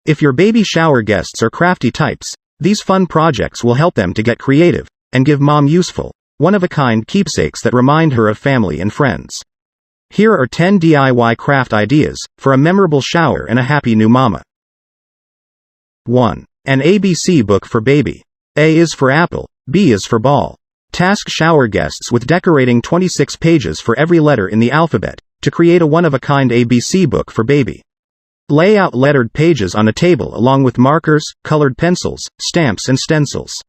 If your baby shower guests are crafty types, these fun projects will help them to get creative and give mom useful, one-of-a-kind keepsakes that remind her of family and friends. Here are 10 DIY craft ideas for a memorable shower and a happy new mama. 1. An ABC book for baby. A is for apple, B is for ball. Task shower guests with decorating 26 pages for every letter in the alphabet to create a one-of-a-kind ABC book for baby. Lay out lettered pages on a table along with markers, colored pencils, stamps and stencils.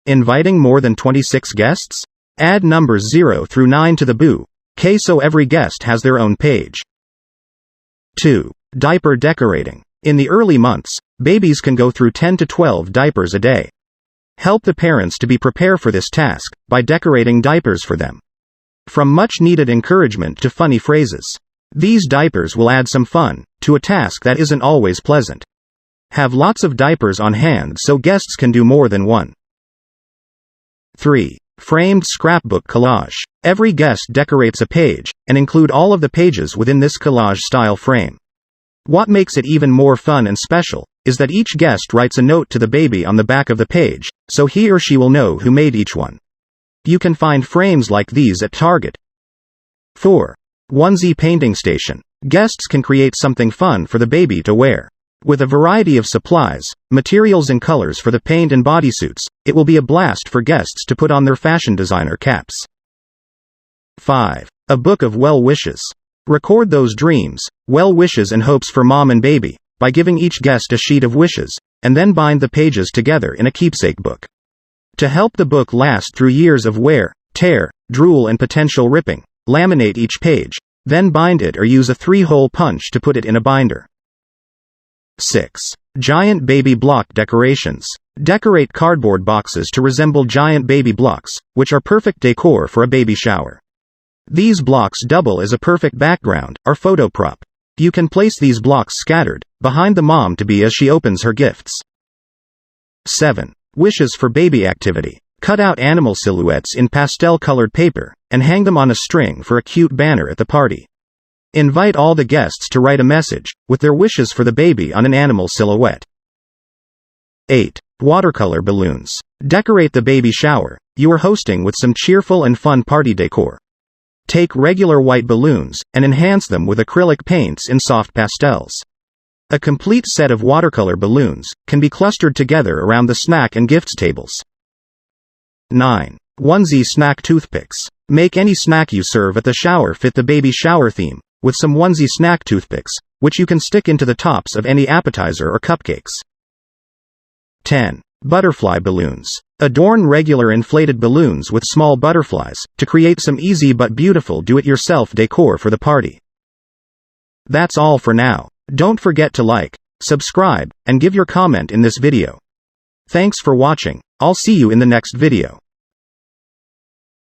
Inviting more than 26 guests? Add numbers 0 through 9 to the bouquet so every guest has their own page. 2. Diaper decorating. In the early months, babies can go through 10 to 12 diapers a day. Help the parents to be prepared for this task by decorating diapers for them. From much-needed encouragement to funny phrases. These diapers will add some fun to a task that isn't always pleasant. Have lots of diapers on hand so guests can do more than one. 3. Framed scrapbook collage. Every guest decorates a page and include all of the pages within this collage-style frame. What makes it even more fun and special is that each guest writes a note to the baby on the back of the page, so he or she will know who made each one. You can find frames like these at Target. 4. Onesie painting station. Guests can create something fun for the baby to wear. With a variety of supplies, materials and colors for the paint and bodysuits, it will be a blast for guests to put on their fashion designer caps. 5. A book of well wishes. Record those dreams, well wishes and hopes for mom and baby by giving each guest a sheet of wishes, and then bind the pages together in a keepsake book. To help the book last through years of wear, tear, drool and potential ripping, laminate each page, then bind it or use a 3-hole punch to put it in a binder. 6. Giant baby block decorations. Decorate cardboard boxes to resemble giant baby blocks, which are perfect decor for a baby shower. These blocks double as a perfect background or photo prop. You can place these blocks scattered behind the mom to be as she opens her gifts. 7. Wishes for baby activity. Cut out animal silhouettes in pastel-colored paper and hang them on a string for a cute banner at the party. Invite all the guests to write a message with their wishes for the baby on an animal silhouette. 8. Watercolor balloons. Decorate the baby shower you are hosting with some cheerful and fun party decor. Take regular white balloons and enhance them with acrylic paints in soft pastels. A complete set of watercolor balloons can be clustered together around the snack and gifts tables. 9. Onesie snack toothpicks. Make any snack you serve at the shower fit the baby shower theme with some onesie snack toothpicks, which you can stick into the tops of any appetizer or cupcakes. 10. Butterfly balloons. Adorn regular inflated balloons with small butterflies to create some easy but beautiful do-it-yourself decor for the party. That's all for now. Don't forget to like, subscribe, and give your comment in this video. Thanks for watching. I'll see you in the next video.